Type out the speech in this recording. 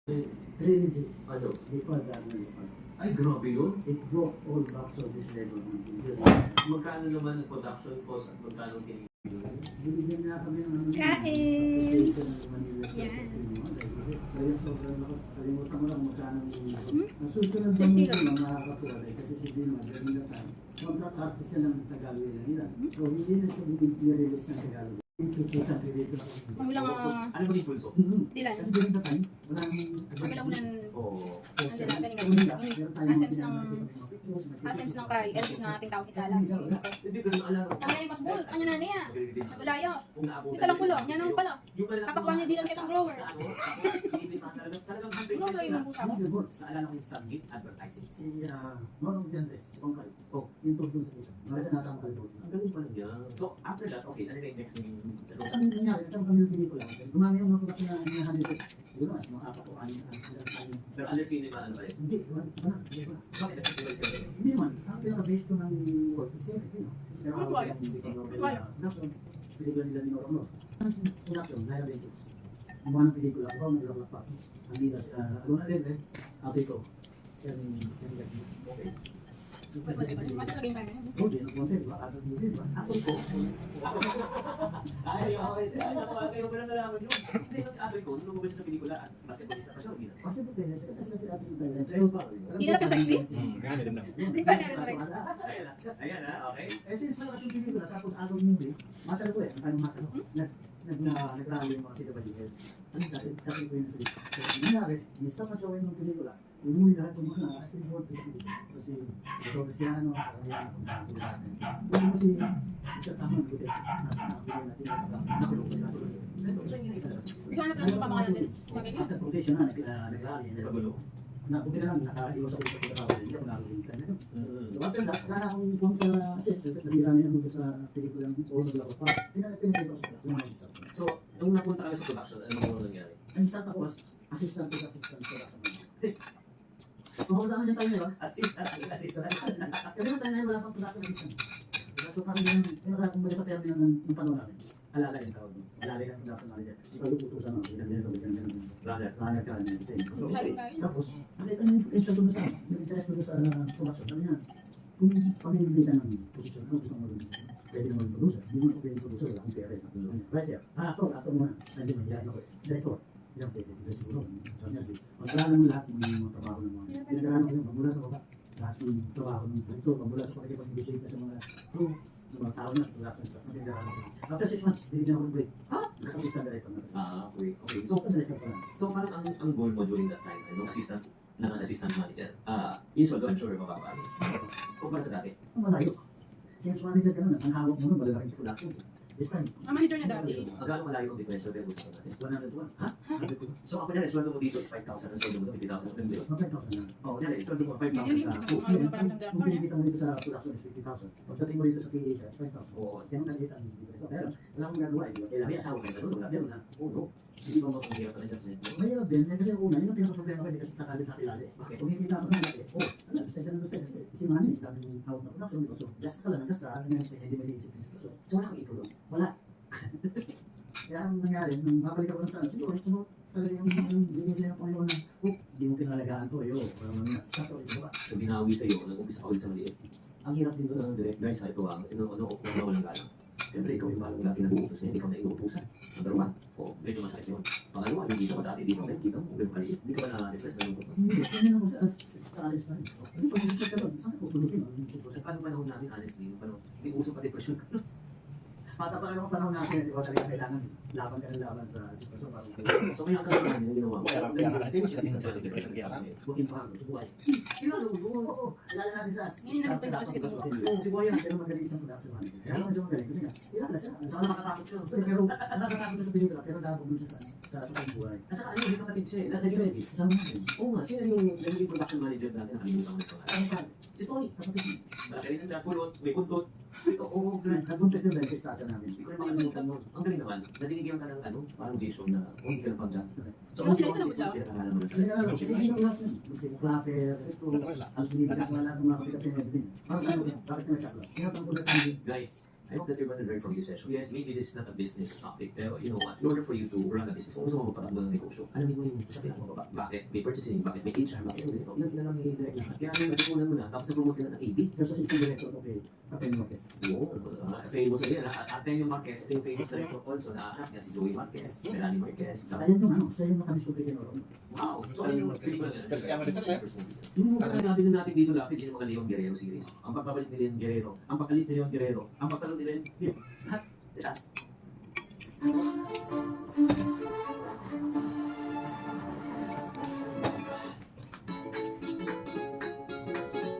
Trilogy, ano, lipad, lipad. Ay, grabe yun. It broke all box office level ng India. Magkano naman ang production cost at magkano kinigil? Binigyan nga kami ng ano, Kain! appreciation ng Manila Yan. sa cinema. Kaya sobrang lakas. Kalimutan ko lang magkano yung ang susunod na movie na makakapula kasi si Vilma, during that time, contract artist siya ng Tagalog na ilan. So hindi na siya nirelease ng Tagalog. Kita dito na Ang lang, Ano ba yung pulso? dilan. Kasi during that time, walang Pagkalaunan, Oo. poster. Ang galing, Sa Manila, galing. meron tayong Essence mga ng- pictures, Essence ng kay Elvis na ating tawag isala. Hindi ko na alam. Kami na yung pasbol, kanya na niya. Walayo. Kung naabutan Ito lang kulo, yan ang pala. Yung pala. Kapakuha niya din ang kitang grower. Talagang Ano ba yung pusa mo? Naalala ko yung Summit Advertising. Si Norong Diantres, si Pongkay. Yung tugtog sa isa. Marasa nasa ang kalito. Ang galing pala niya. So, after that, okay, ano na yung next na yung Ang nangyari, ito kami yung pelikula. Dumami ang mga production na hinahandle. Siguro mas mga apat o anim. Pero other cinema, ano ba yun? Hindi, iba na. Bakit nag-festival sila? Hindi naman. Ang pinaka-base ko ng work is yun. Pero ako Why? hindi ko production, pelikula nila ni Norong Nor. Ang production, Naila Ventures. Ang mga pelikula, ako ang naglalak pa. Ang leader, Luna Lebre, ate ko. Kami Garcia. Okay. Super Lebre. Matalagay kami. Okay, nagpunta, di ba? Ato mo, di ba? Ako ko. Ay, okay. Kayo pa lang nalaman yun. Hindi kasi atoy ko, nung lumabas siya sa pelikula, basketballista pa siya, hindi na. Kasi po pwede sila si Ate Inday. Ayun pa. Hindi na lang sexy? Hindi pa natin talaga. Ayan na, okay. Eh since malakas yung pelikula, tapos anong movie, masalo ko eh, ang tanong masalo. Nag-rally yung mga CWL. Ano sa atin, ko yun sa so, nangyari, in-stop na showing ng pelikula, inuli lahat yung mga involved sa pelikula. So si Cristiano, Ariana, kung natin. Hindi mo si Mr. Tamang Gutes, nakakabili natin sa kanya, nakulong ko sila tuloy. So, hindi na italabas. Ikaw na lang yung pamakalan din. Magiging. After quotation na, nag-rally, Pagulo. buti na lang, nakaiwas ako sa pagkakawal, hindi ako naroon time na yun. So after that, wala na akong kung sa sets, kasi nasira na yung sa pelikulang All Naglaw pa. Pinag-ito ko sa yung mga isa. So, nung napunta kayo sa production, ano mga nangyari? Ang start ako was assistant to assistant ko sa mga. Kung sa amin yung time na yun, Assistant. kasi yung time na yun, wala pang production assistant. So parang yun, kung baga sa termino ng panahon namin, alala yung tawag doon. Alala yung production manager. Ikaw yung putusan mo, ganito. Runner. Runner ka, ganyan. So, Okay. tapos, nakita niya yung potential doon sa, yung interest doon sa production. Sabi niya, kung pamimili ka ng posisyon, ano gusto mo doon? Pwede naman yung producer. Hindi mo ako pwede producer, wala akong pera. Sabi niya, right there. Actor muna. Hindi mo, hiyain ako eh. Director. Ilang pwede, hindi siguro. Sabi niya, pagkaralan mo lahat ng mga trabaho ng mga, pinagaralan ko yun, magmula sa baba. Lahat ng trabaho ng director, magmula sa pakikipag-negotiate sa mga crew, sa mga tao niya, sa production staff, pinagaralan ko. After 6 months, binigyan ako ng break. Ha? Nasa assistant director na. Okay. So, So, sa director pa lang. so parang ang goal mo during that time, ano, assistant, assistant manager, yung sweldo, I'm sure mababa. Kumpara sa dati. Ang malayo. Since manager ka nun, ang hawak mo nun, malalaking productions. This time, Ang manager niya dati. Agano malayo ang difference pero gusto ko natin. 101. Ha? 102. So, ako niya, sweldo mo dito is 5,000, ang sweldo mo doon 50,000, ano yun? 5,000 na. Oo, niya, sweldo mo 5,000 sa cook. Kung pinipita mo dito sa production is 50,000. Pagdating mo dito sa PA ka is 5,000. Oo. Yan ang nalitan ng difference. So, pero wala akong gagawa. Kailangan may asawa kayo na doon, wala meron na. Oo, no? Hindi ba mapanghirap ang adjustment mo? Mahirap din. Kasi yung una, yun ang pinaka-problema ko. Hindi kasi nakalit na kilali. Bakit? Kung nakikita ko ng laki, ano, second and mistake. Kasi si Manny, kami out na production. So, just ka lang, just ka, hindi may iisip yung sitwasyon. So, wala kang ikaw doon. Wala. Kaya ang nangyari, nung babalik ako ng saan, siguro, sumunod talaga yung binigay sa'yo ng Panginoon na, hindi mo pinalagaan to, parang mga, start ulit sa baba. So, binawi sa'yo, nag-umpisa ka ulit sa maliit. Ang hirap din doon ng direct guys, ito ang, walang galang. Siyempre, ikaw yung balang dati nag-uutos niya, ikaw na inuutusan. Number one, medyo masakit yun. Pangalawa, hindi ka ba dati, dito kita mo, hindi ka ba na-depress na yung Hindi, tingnan ako sa alis pa rin. Kasi pag nag-depress ka doon, saan ka tutulutin ang sitwasyon? Paano panahon namin, honestly, paano, hindi uso pa depression. Bata pa lang panahon natin, di ba talaga kailangan laban ka ng laban sa sitwasyon parang So, kaya ka naman yung ginawa mo. Kasi mas assistant sa depression kaya kasi. bukin pa ako sa buhay. Oo, lalo natin sa Hindi na nagpunta kasi dito. Oo, si Boyan. Pero magaling isang production manager. Kaya naman siya magaling kasi nga, kilala siya. Saka nakakatakot siya. Pero nakakatakot siya sa pelikula, pero nakakabul siya sa buhay. At saka ano, may kapatid siya. Lagi ready, kasama natin. Oo nga, sino yung naging production manager dati? Nakalimutan ko na ito. Ano pa? Si Tony. Kapatid niya. Malaki rin ang chat, kulot, may kuntot. Ito, oo, Nagpunta yun dahil sa istasyon namin. Hindi ko na makalimutan mo. Ang galing naman, naninigyan ka ng ano, parang vision na, hindi ka lang pag-jump. So, Sino ang sila mga ito sisters, pinakakala mo na. Kaya alam, pinigyan ko lahat yun. Gusto ko clapper, ito, halos binibigyan ko lahat ng mga kapitapin na din. Para sa ano, bakit na nagkakla? Kaya pang kulat ang Guys, I hope that you're going to learn from this session. Yes, maybe this is not a business topic, pero you know what? In order for you to run a business, kung gusto mo magpatakbo ng negosyo, alamin mo yung sa pinakababa. Bakit may purchasing, bakit may HR, bakit yung ganito. Yun, alam ni Direk lahat. Kaya yung natutunan mo na, tapos nag-promote ka na ng AD. There's assistant director of the Ateneo Marquez. Oo, famous na yan. Ateneo Marquez, ito yung famous director also na anak niya si Joey Marquez, Melanie Marquez. Ayan yung ano, siya yung nakadiscover kay Noro. Wow! So, ano yung pelikula nila? Kaya mo rin pala, First movie. Yung Ang sinabi na natin dito lapit, yun yung mga Leon Guerrero series. Ang pagbabalik ni Leon Guerrero, ang pag-alis ni Leon Guerrero, ang pagtalon ni Leon, yun, lahat. Lahat.